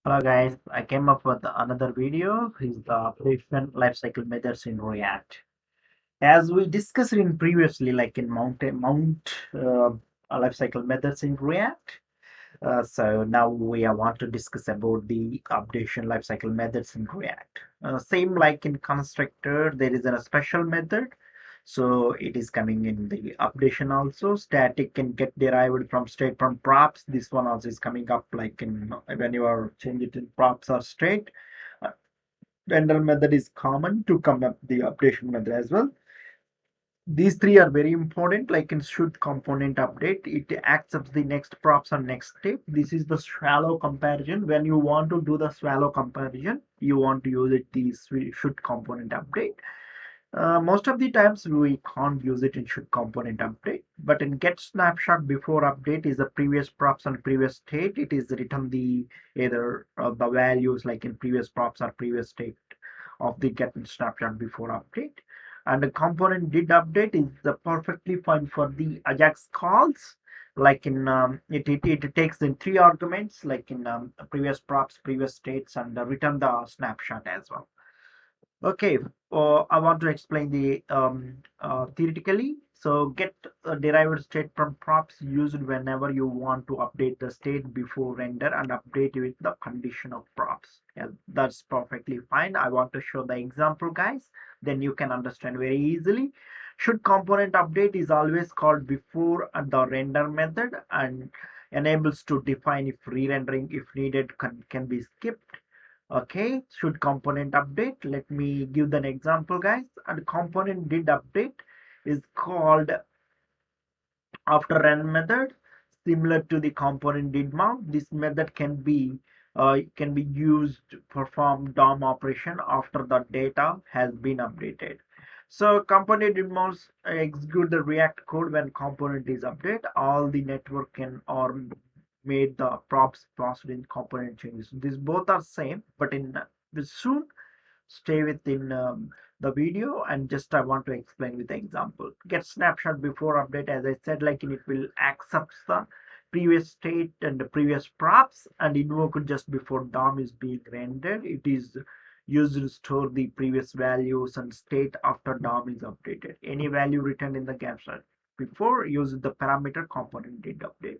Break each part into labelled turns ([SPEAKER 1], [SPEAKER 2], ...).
[SPEAKER 1] Hello guys, I came up with another video is the updation lifecycle methods in React. As we discussed in previously, like in mount lifecycle methods in React. So now we want to discuss about the updation lifecycle methods in React. Same like in constructor, there is a special method. So it is coming in the updation also. Static can get derived from state from props. This one also is coming up like in when you are changing it in props or state. Uh, Render method is common to come up the updation method as well. These three are very important, like in should component update, it accepts the next props and next step. This is the shallow comparison. When you want to do the shallow comparison, you want to use it the should component update. Most of the times we can't use it in should component update, but in get snapshot before update is the previous props and previous state. It is written the either the values like in previous props or previous state of the get snapshot before update. And the component did update is the perfectly fine for the Ajax calls. Like in it takes in three arguments, like in previous props, previous states, and return the snapshot as well. Okay, I want to explain the theoretically. So get a derived state from props used whenever you want to update the state before render and update with the condition of props. Yeah, that's perfectly fine. I want to show the example, guys. Then you can understand very easily. Should component update is always called before the render method and enables to define if re-rendering if needed can be skipped. Okay, should component update, let me give an example, guys. And component did update is called after run method, similar to the component did mount. This method can be used to perform DOM operation after the data has been updated. So component did mount execute the React code when component is update. All the network can or made the props passed in component changes. These both are same, but in this soon stay within the video, and just I want to explain with the example. Get snapshot before update, as I said, like it will accept the previous state and the previous props and invoke it just before DOM is being rendered. It is used to store the previous values and state after DOM is updated. Any value written in the gap before uses the parameter component did update.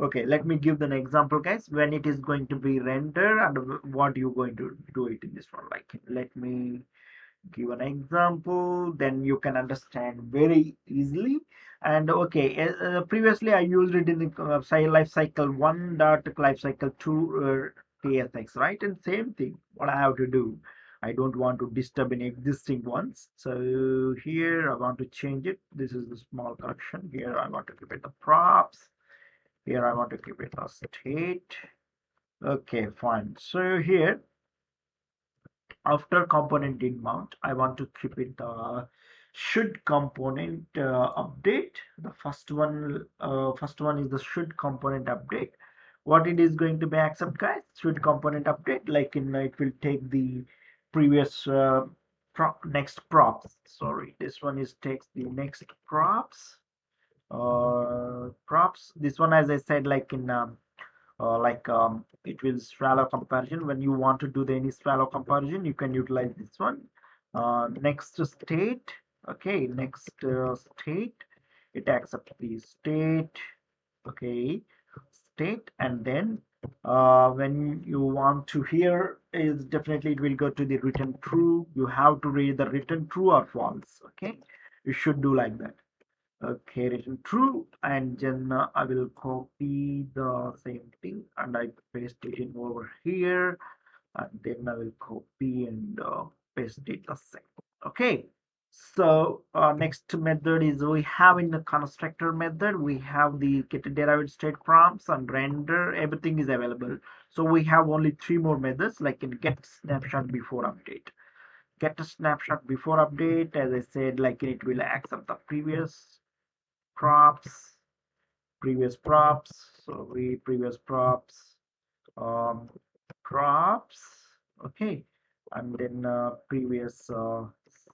[SPEAKER 1] Okay, let me give an example, guys, when it is going to be rendered and what you're going to do it in this one. Like, let me give an example, then you can understand very easily. And okay, previously I used it in the lifecycle 1 dot lifecycle 2 tsx, right? And same thing, what I have to do, I don't want to disturb any existing ones. So here I want to change it. This is the small correction. Here I want to keep it the props. Here I want to keep it a state. Okay, fine. So here, after component did mount, I want to keep it should component update. The first one is the should component update. What it is going to be accept, guys? Should component update, like in it will take the previous next props. Sorry, this one is takes the next props. Props. This one, as I said, like in it will swallow comparison. When you want to do the any swallow comparison, you can utilize this one. Next state. Okay, next state, it accepts the state. Okay, state, and then when you want to here is definitely it will go to the return true. You have to read the return true or false. Okay, you should do like that. Okay, written true, and then I will copy the same thing and I paste it in over here, and then I will copy and paste it the same. Okay, so next method is we have in the constructor method, we have the get derived state prompts and render, everything is available. So we have only three more methods, like in get snapshot before update. Get a snapshot before update, as I said, like it will accept the props, previous props, sorry, previous props, um, props, okay, and then previous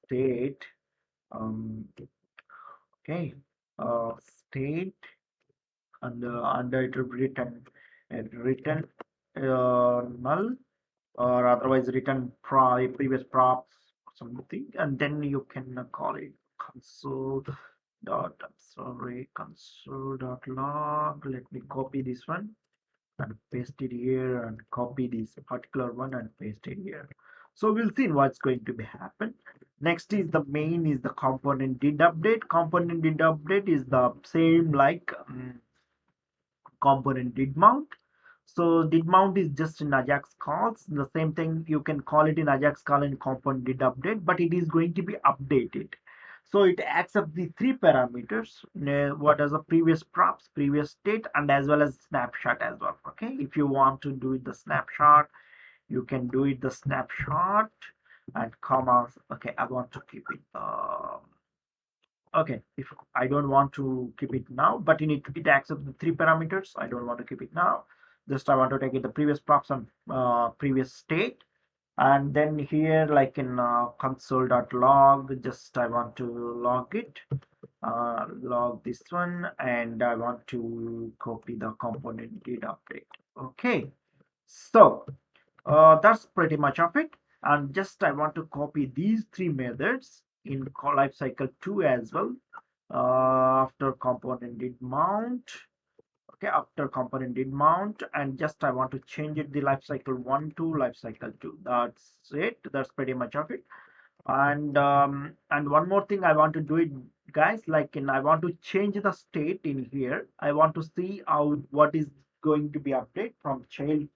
[SPEAKER 1] state, um, okay, state, and under it written, null, or otherwise return previous props or something, and then you can call it console dot, I'm sorry, console dot log. Let me copy this one and paste it here, and copy this particular one and paste it here. So we'll see what's going to be happen. Next is the main is the component did update. Component did update is the same like component did mount. So did mount is just in Ajax calls. The same thing you can call it in Ajax call and component did update, but it is going to be updated. So it accepts the three parameters, what are the previous props, previous state, and as well as snapshot as well. Okay, if you want to do it the snapshot, you can do it the snapshot and comma. Okay, I want to keep it. Okay, if I don't want to keep it now, but it accepts the three parameters. I don't want to keep it now. Just I want to take it the previous props and previous state, and then here like in console.log, just I want to log it, log this one, and I want to copy the component did update. Okay, so that's pretty much of it. And just I want to copy these three methods in lifecycle 2 as well. After component did mount, okay, after component did mount, and just I want to change it the lifecycle 1 to lifecycle 2. That's it. That's pretty much of it. And one more thing I want to do it, guys, like in I want to change the state in here. I want to see how what is going to be update from child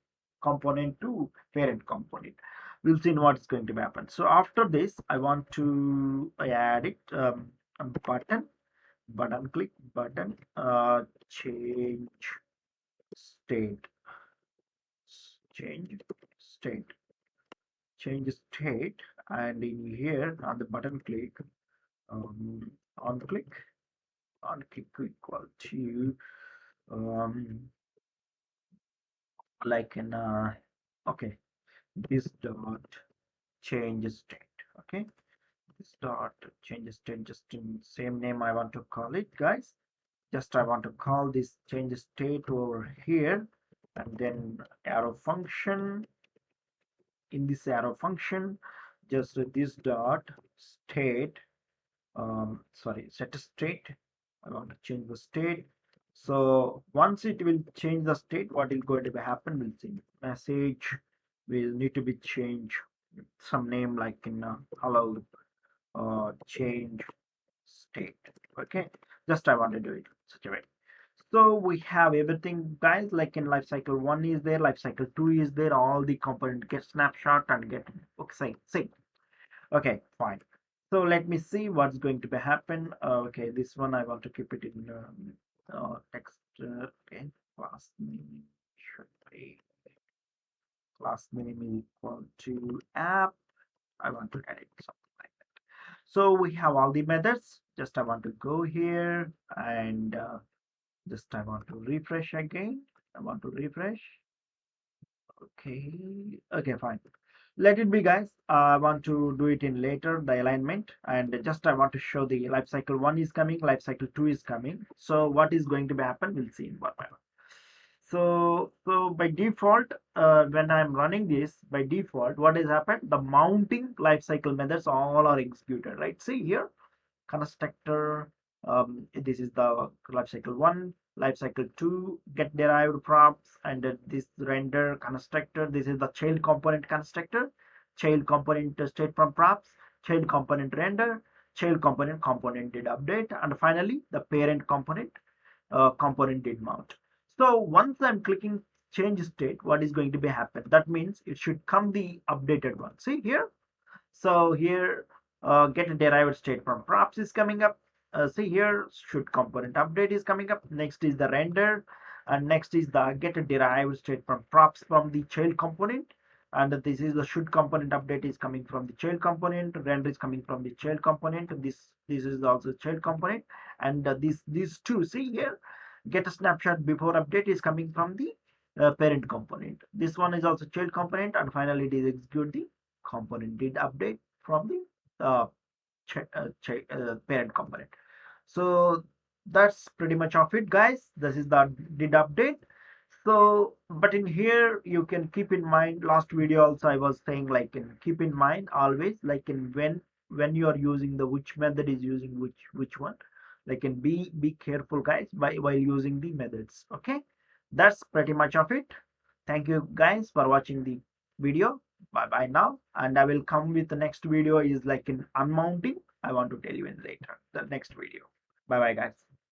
[SPEAKER 1] component to parent component. We'll see what's going to happen. So after this I want to add it, a button click button, change state, change state, change state, and in here on the button click, um, on click equal to, um, like in okay, this dot change state. Okay, this dot change state, just in same name I want to call it, guys. Just I want to call this change state over here, and then arrow function. In this arrow function, just this dot state, sorry, set a state. I want to change the state. So once it will change the state, what is going to happen, we'll see. Message will need to be changed, some name like in hello, change state. Okay, just I want to do it such a way. So we have everything, guys, like in lifecycle 1 is there, lifecycle 2 is there, all the component get snapshot and get, okay, see. Okay, fine. So let me see what's going to be happen. Okay, this one I want to keep it in text. Okay, class name should be, class name is equal to app. I want to edit something like that. So we have all the methods. Just I want to go here, and just I want to refresh again. I want to refresh. Okay, okay, fine. Let it be, guys. I want to do it in later, the alignment, and just I want to show the life cycle 1 is coming, life cycle 2 is coming. So what is going to be happen, we'll see in one by one. So by default, when I'm running this, by default, what has happened, the mounting life cycle methods all are executed, right? See here, constructor, this is the lifecycle 1, lifecycle 2, get derived props, and this render constructor, this is the child component constructor, child component state from props, child component render, child component did update, and finally the parent component, component did mount. So once I'm clicking change state, what is going to be happen, that means it should come the updated one. See here, so here, get derived state from props is coming up. See here, should component update is coming up. Next is the render, and next is the get derived state from props from the child component. And this is the should component update is coming from the child component. Render is coming from the child component. This is also child component, and these two. See here, get a snapshot before update is coming from the parent component. This one is also child component, and finally it is execute the component did update from the parent component. So that's pretty much of it, guys. This is the did update. So but in here you can keep in mind, last video also I was saying, like in keep in mind always, like in when you are using the which method is using which one, like in be careful guys by while using the methods. Okay, that's pretty much of it. Thank you guys for watching the video. Bye bye now, and I will come with the next video is like in unmounting. I want to tell you in later the next video. Bye bye guys.